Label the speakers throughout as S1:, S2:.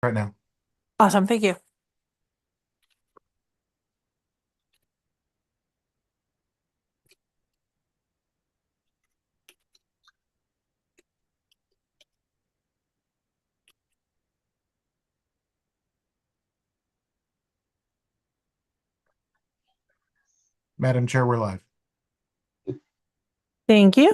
S1: right now.
S2: Awesome, thank you.
S1: Madam Chair, we're live.
S2: Thank you.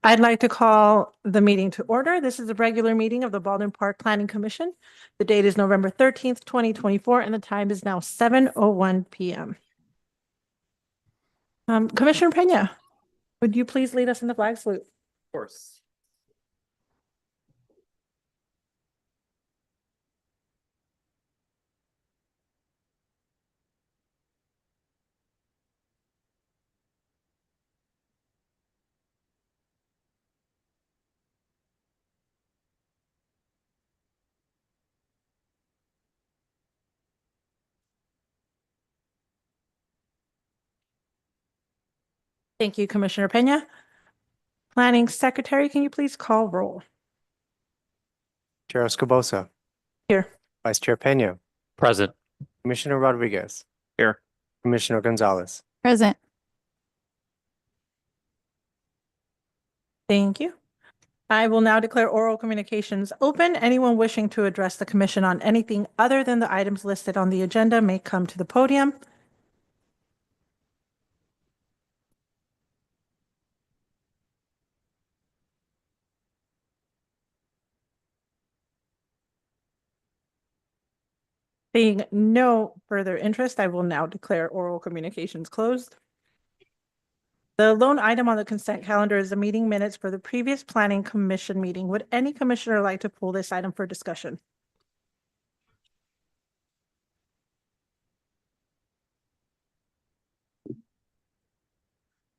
S2: I'd like to call the meeting to order. This is a regular meeting of the Baldwin Park Planning Commission. The date is November 13th, 2024, and the time is now 7:01 p.m. Commissioner Peña, would you please lead us in the flag salute?
S3: Of course.
S2: Thank you, Commissioner Peña. Planning Secretary, can you please call roll?
S4: Chair Escobosa,
S2: Here.
S4: Vice Chair Peña,
S3: Present.
S4: Commissioner Rodriguez,
S3: Here.
S4: Commissioner Gonzalez.
S5: Present.
S2: Thank you. I will now declare oral communications open. Anyone wishing to address the commission on anything other than the items listed on the agenda may come to the podium. Being no further interest, I will now declare oral communications closed. The lone item on the consent calendar is the meeting minutes for the previous planning commission meeting. Would any commissioner like to pull this item for discussion?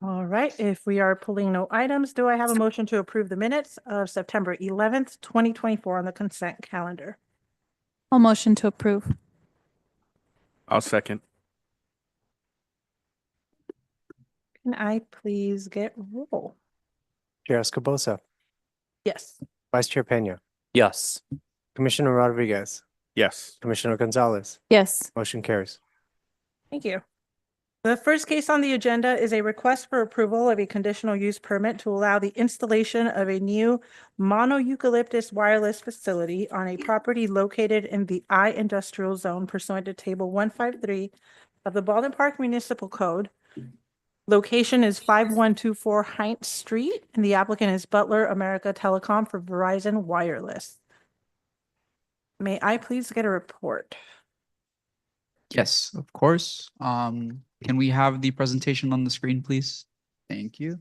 S2: All right, if we are pulling no items, do I have a motion to approve the minutes of September 11th, 2024 on the consent calendar?
S5: I'll motion to approve.
S3: I'll second.
S2: Can I please get roll?
S4: Chair Escobosa,
S2: Yes.
S4: Vice Chair Peña,
S3: Yes.
S4: Commissioner Rodriguez,
S3: Yes.
S4: Commissioner Gonzalez.
S5: Yes.
S4: Motion carries.
S2: Thank you. The first case on the agenda is a request for approval of a conditional use permit to allow the installation of a new mono-eucalyptus wireless facility on a property located in the I industrial zone pursuant to table 153 of the Baldwin Park Municipal Code. Location is 5124 Heinz Street, and the applicant is Butler America Telecom for Verizon Wireless. May I please get a report?
S6: Yes, of course. Can we have the presentation on the screen, please? Thank you.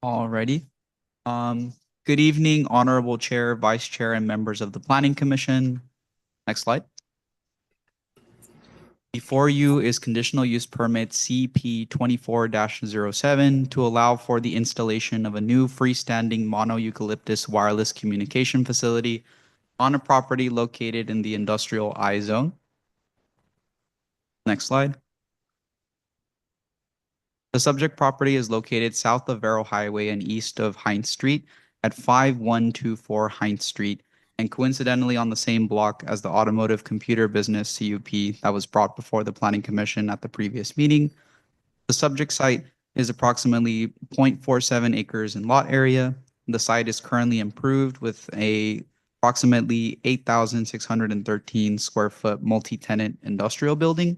S6: Alrighty. Good evening, Honorable Chair, Vice Chair, and members of the Planning Commission. Next slide. Before you is conditional use permit CP 24-07 to allow for the installation of a new freestanding mono-eucalyptus wireless communication facility on a property located in the industrial I zone. Next slide. The subject property is located south of Vero Highway and east of Heinz Street at 5124 Heinz Street, and coincidentally on the same block as the automotive computer business CUP that was brought before the Planning Commission at the previous meeting. The subject site is approximately 0.47 acres in lot area. The site is currently improved with a approximately 8,613 square foot multi-tenant industrial building.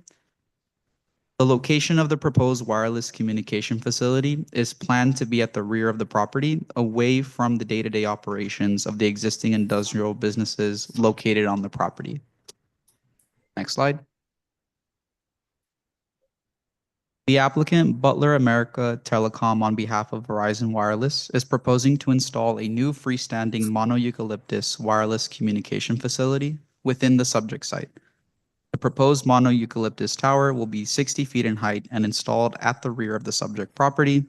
S6: The location of the proposed wireless communication facility is planned to be at the rear of the property, away from the day-to-day operations of the existing industrial businesses located on the property. Next slide. The applicant, Butler America Telecom, on behalf of Verizon Wireless, is proposing to install a new freestanding mono-eucalyptus wireless communication facility within the subject site. The proposed mono-eucalyptus tower will be 60 feet in height and installed at the rear of the subject property.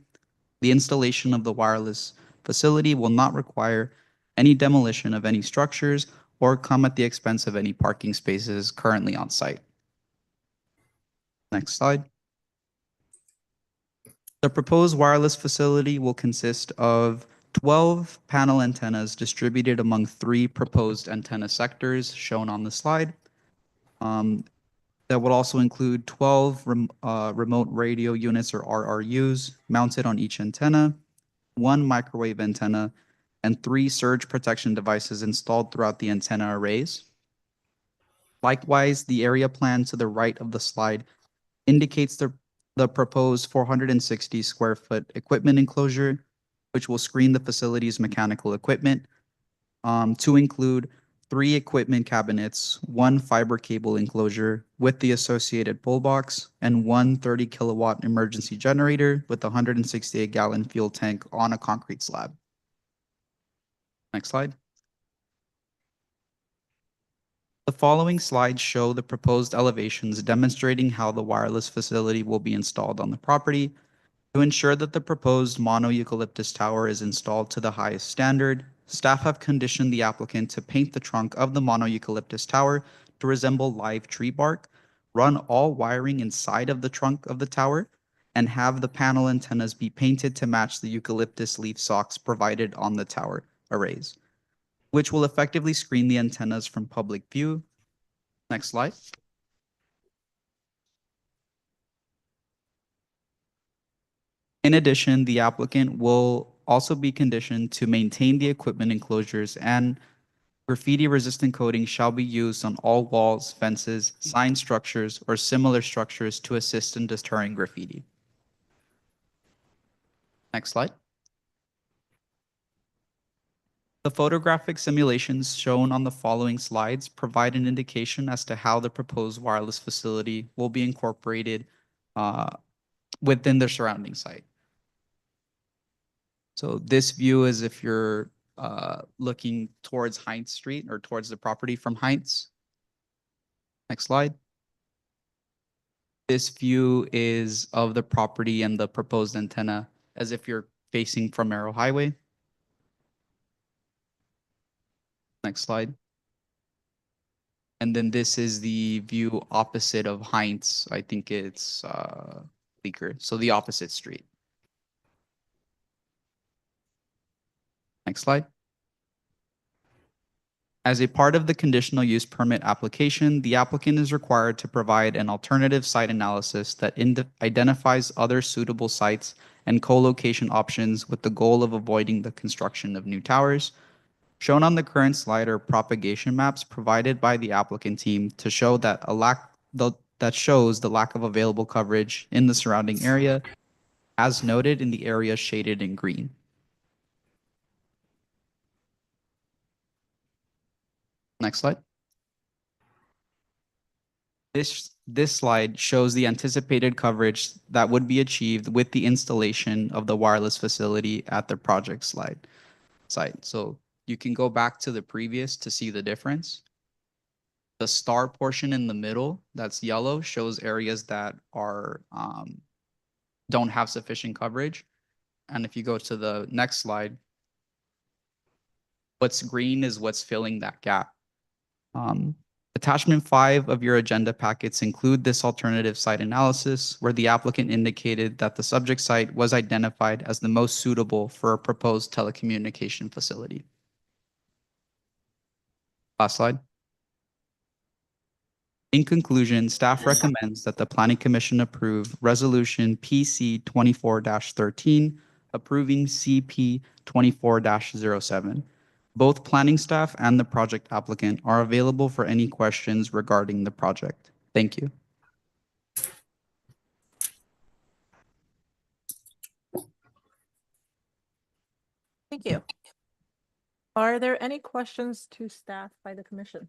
S6: The installation of the wireless facility will not require any demolition of any structures or come at the expense of any parking spaces currently on site. Next slide. The proposed wireless facility will consist of 12 panel antennas distributed among 3 proposed antenna sectors shown on the slide. That would also include 12 remote radio units or RRUs mounted on each antenna, 1 microwave antenna, and 3 surge protection devices installed throughout the antenna arrays. Likewise, the area plan to the right of the slide indicates the proposed 460 square foot equipment enclosure, which will screen the facility's mechanical equipment, to include 3 equipment cabinets, 1 fiber cable enclosure with the associated pull box, and 1 30 kilowatt emergency generator with a 168 gallon fuel tank on a concrete slab. Next slide. The following slides show the proposed elevations demonstrating how the wireless facility will be installed on the property. To ensure that the proposed mono-eucalyptus tower is installed to the highest standard, staff have conditioned the applicant to paint the trunk of the mono-eucalyptus tower to resemble live tree bark, run all wiring inside of the trunk of the tower, and have the panel antennas be painted to match the eucalyptus leaf socks provided on the tower arrays, which will effectively screen the antennas from public view. Next slide. In addition, the applicant will also be conditioned to maintain the equipment enclosures, and graffiti-resistant coating shall be used on all walls, fences, sign structures, or similar structures to assist in deterring graffiti. Next slide. The photographic simulations shown on the following slides provide an indication as to how the proposed wireless facility will be incorporated within the surrounding site. So this view is if you're looking towards Heinz Street or towards the property from Heinz. Next slide. This view is of the property and the proposed antenna as if you're facing from Arrow Highway. Next slide. And then this is the view opposite of Heinz. I think it's Bleecker, so the opposite street. Next slide. As a part of the conditional use permit application, the applicant is required to provide an alternative site analysis that identifies other suitable sites and co-location options with the goal of avoiding the construction of new towers. Shown on the current slide are propagation maps provided by the applicant team to show that that shows the lack of available coverage in the surrounding area, as noted in the area shaded in green. Next slide. This slide shows the anticipated coverage that would be achieved with the installation of the wireless facility at the project site. So you can go back to the previous to see the difference. The star portion in the middle, that's yellow, shows areas that are don't have sufficient coverage. And if you go to the next slide, what's green is what's filling that gap. Attachment 5 of your agenda packets include this alternative site analysis, where the applicant indicated that the subject site was identified as the most suitable for a proposed telecommunication facility. Last slide. In conclusion, staff recommends that the Planning Commission approve Resolution PC 24-13, approving CP 24-07. Both planning staff and the project applicant are available for any questions regarding the project. Thank you.
S2: Thank you. Are there any questions to staff by the commission?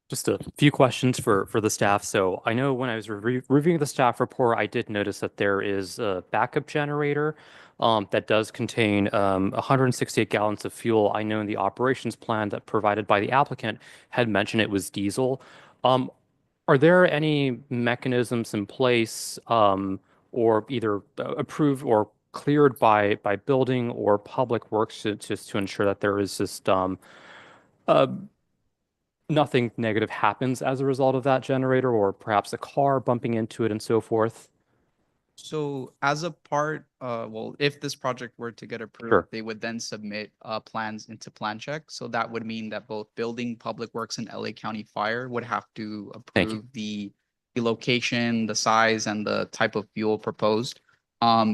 S7: Just a few questions for the staff. So I know when I was reviewing the staff report, I did notice that there is a backup generator that does contain 168 gallons of fuel. I know in the operations plan that provided by the applicant had mentioned it was diesel. Are there any mechanisms in place or either approved or cleared by building or public works to ensure that there is just nothing negative happens as a result of that generator, or perhaps a car bumping into it and so forth?
S6: So as a part, well, if this project were to get
S7: Sure.
S6: approved, they would then submit plans into plan check. So that would mean that both Building, Public Works, and LA County Fire would have to
S7: Thank you.
S6: approve the location, the size, and the type of fuel proposed.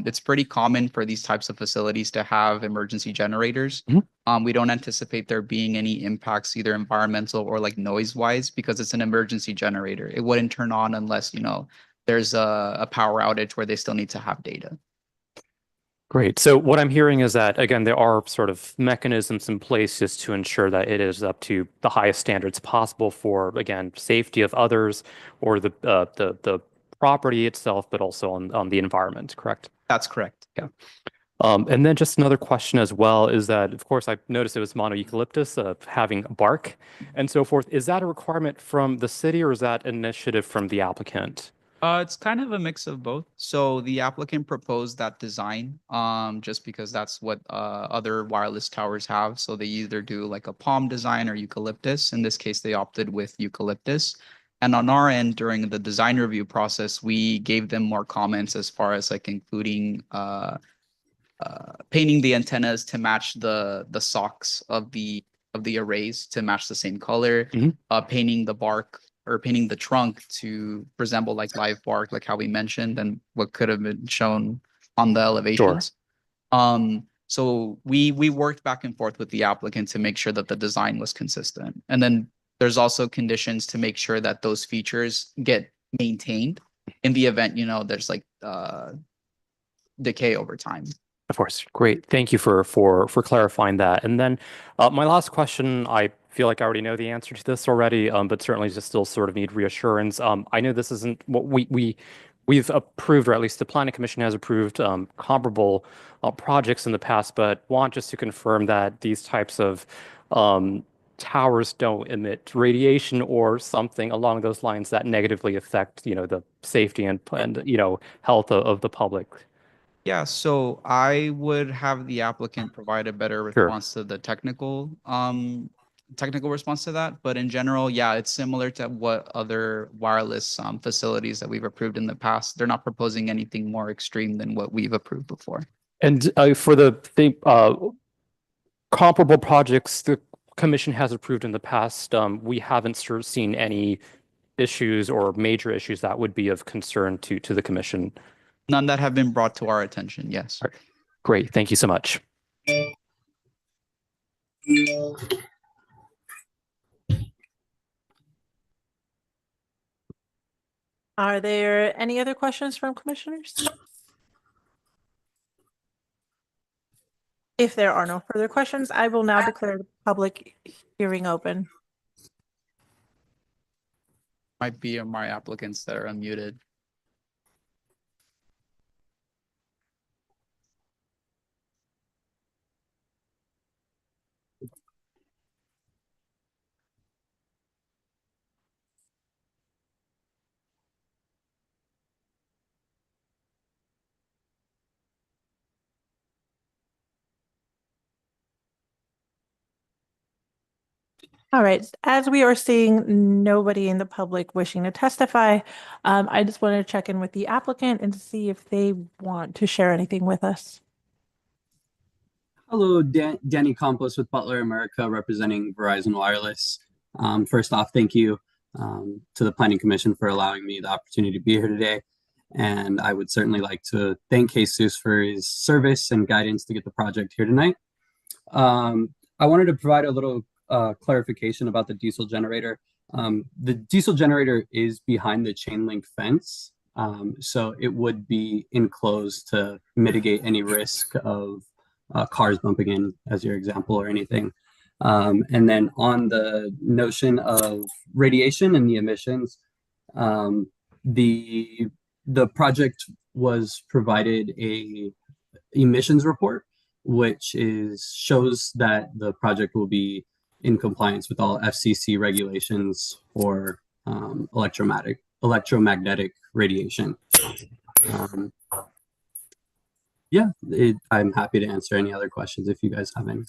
S6: It's pretty common for these types of facilities to have emergency generators.
S7: Mhm.
S6: We don't anticipate there being any impacts, either environmental or like noise wise, because it's an emergency generator. It wouldn't turn on unless, there's a power outage where they still need to have data.
S7: Great. So what I'm hearing is that, again, there are sort of mechanisms in place just to ensure that it is up to the highest standards possible for, again, safety of others or the property itself, but also on the environment, correct?
S6: That's correct.
S7: And then just another question as well is that, of course, I noticed it was mono-eucalyptus having bark and so forth. Is that a requirement from the city or is that initiative from the applicant?
S6: It's kind of a mix of both. So the applicant proposed that design, just because that's what other wireless towers have. So they either do like a palm design or eucalyptus. In this case, they opted with eucalyptus. And on our end, during the design review process, we gave them more comments as far as like including painting the antennas to match the socks of the arrays to match the same color,
S7: Mhm.
S6: Painting the bark or painting the trunk to resemble like live bark, like how we mentioned, and what could have been shown on the elevations. So we worked back and forth with the applicant to make sure that the design was consistent. And then there's also conditions to make sure that those features get maintained in the event, there's like decay over time.
S7: Of course. Great. Thank you for clarifying that. And then my last question, I feel like I already know the answer to this already, but certainly just still sort of need reassurance. I know this isn't what we've approved, or at least the Planning Commission has approved comparable projects in the past, but want just to confirm that these types of towers don't emit radiation or something along those lines that negatively affect, the safety and health of the public.
S6: Yeah, so I would have the applicant provide a better
S7: Sure.
S6: response to the technical response to that. But in general, yeah, it's similar to what other wireless facilities that we've approved in the past. They're not proposing anything more extreme than what we've approved before.
S7: And for the comparable projects the commission has approved in the past, we haven't sort of seen any issues or major issues that would be of concern to the commission.
S6: None that have been brought to our attention, yes.
S7: Great. Thank you so much.
S2: Are there any other questions from commissioners? If there are no further questions, I will now declare the public hearing open.
S6: Might be my applicants that are unmuted.
S2: All right, as we are seeing nobody in the public wishing to testify, I just want to check in with the applicant and see if they want to share anything with us.
S8: Hello, Danny Campos with Butler America, representing Verizon Wireless. First off, thank you to the Planning Commission for allowing me the opportunity to be here today. And I would certainly like to thank Jesus for his service and guidance to get the project here tonight. I wanted to provide a little clarification about the diesel generator. The diesel generator is behind the chain link fence, so it would be enclosed to mitigate any risk of cars bumping in, as your example, or anything. And then on the notion of radiation and the emissions, the project was provided a emissions report, which shows that the project will be in compliance with all FCC regulations for electromagnetic radiation. Yeah, I'm happy to answer any other questions if you guys have any.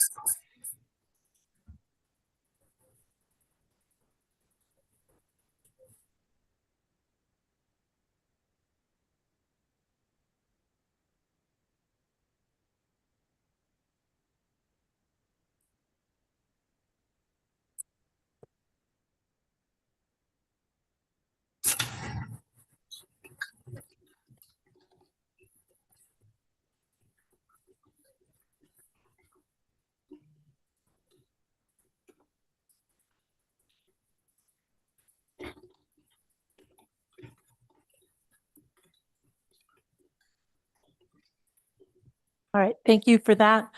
S2: All right, thank you for that.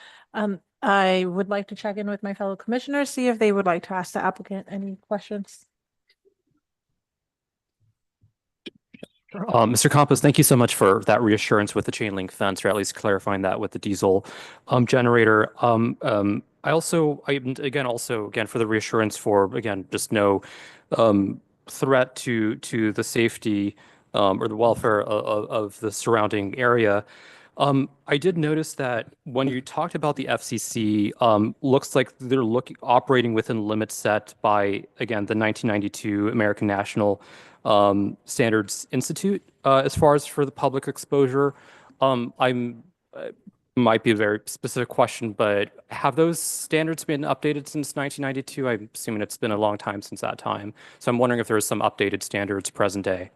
S2: I would like to check in with my fellow commissioners, see if they would like to ask the applicant any questions.
S7: Mr. Campos, thank you so much for that reassurance with the chain link fence, or at least clarifying that with the diesel generator. Again, for the reassurance for, again, just no threat to the safety or the welfare of the surrounding area. I did notice that when you talked about the FCC, looks like they're operating within limits set by, again, the 1992 American National Standards Institute, as far as for the public exposure. Might be a very specific question, but have those standards been updated since 1992? I'm assuming it's been a long time since that time. So I'm wondering if there's some updated standards present day.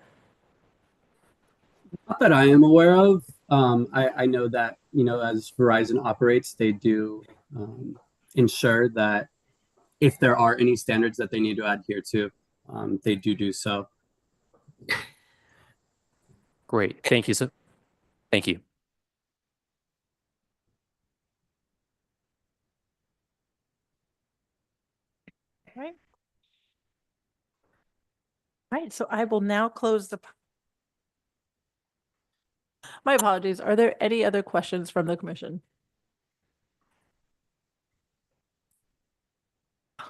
S8: Not that I am aware of. I know that, as Verizon operates, they do ensure that if there are any standards that they need to adhere to, they do so.
S7: Great. Thank you. Thank you.
S2: All right. All right, so I will now close my apologies. Are there any other questions from the commission? All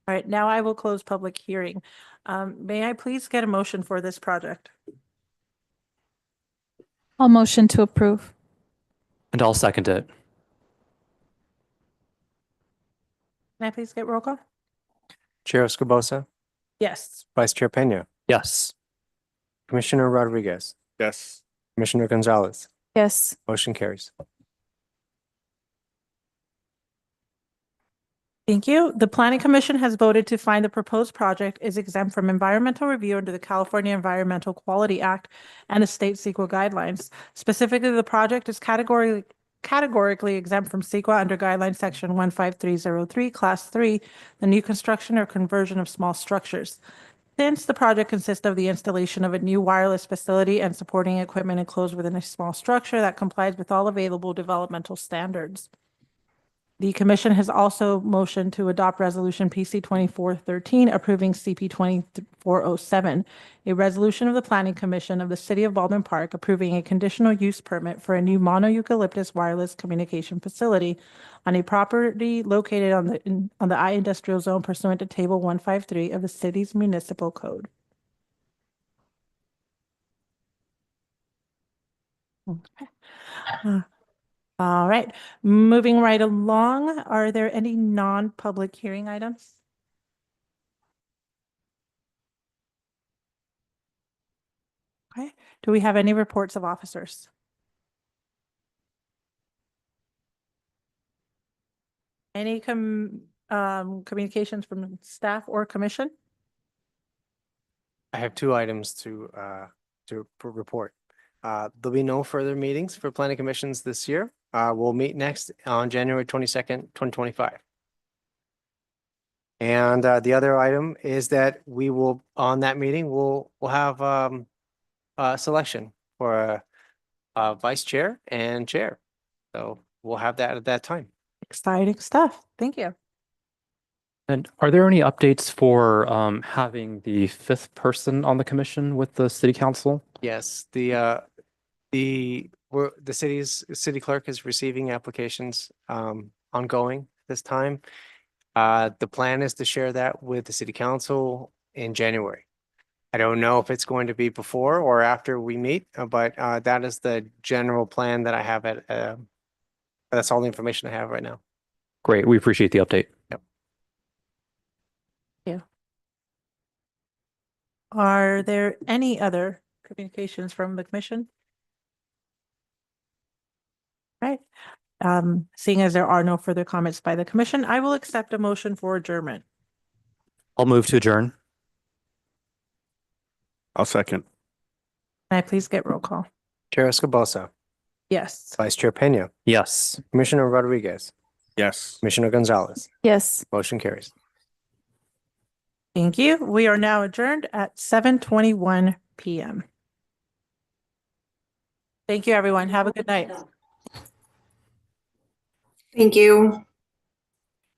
S2: right, now I will close public hearing. May I please get a motion for this project?
S5: I'll motion to approve.
S7: And I'll second it.
S2: May I please get roll call?
S4: Chair Escobosa,
S2: Yes.
S4: Vice Chair Peña,
S7: Yes.
S4: Commissioner Rodriguez,
S3: Yes.
S4: Commissioner Gonzalez.
S5: Yes.
S4: Motion carries.
S2: Thank you. The Planning Commission has voted to find the proposed project is exempt from environmental review under the California Environmental Quality Act and the state CEQA guidelines. Specifically, the project is categorically exempt from CEQA under guideline section 15303, class 3, the new construction or conversion of small structures. Since the project consists of the installation of a new wireless facility and supporting equipment enclosed within a small structure that complies with all available developmental standards. The commission has also motioned to adopt resolution PC 2413 approving CP 2407, a resolution of the Planning Commission of the City of Baldwin Park approving a conditional use permit for a new mono-eucalyptus wireless communication facility on a property located on the I industrial zone pursuant to table 153 of the city's municipal code. Okay. All right, moving right along, are there any non-public hearing items? Okay, do we have any reports of officers? Any communications from staff or commission?
S4: I have two items to report. There'll be no further meetings for planning commissions this year. We'll meet next on January 22nd, 2025. And the other item is that we will, on that meeting, we'll have a selection for a vice chair and chair. So we'll have that at that time.
S2: Exciting stuff. Thank you.
S7: And are there any updates for having the fifth person on the commission with the city council?
S4: Yes, the city clerk is receiving applications ongoing this time. The plan is to share that with the city council in January. I don't know if it's going to be before or after we meet, but that is the general plan that I have that's all the information I have right now.
S7: Great. We appreciate the update.
S4: Yep.
S2: Yeah. Are there any other communications from the commission? Right. Seeing as there are no further comments by the commission, I will accept a motion for adjournment.
S7: I'll move to adjourn.
S3: I'll second.
S2: Can I please get roll call?
S4: Chair Escobosa,
S2: Yes.
S4: Vice Chair Peña,
S7: Yes.
S4: Commissioner Rodriguez,
S3: Yes.
S4: Commissioner Gonzalez.
S5: Yes.
S4: Motion carries.
S2: Thank you. We are now adjourned at 7:21 p.m. Thank you, everyone. Have a good night.
S9: Thank you.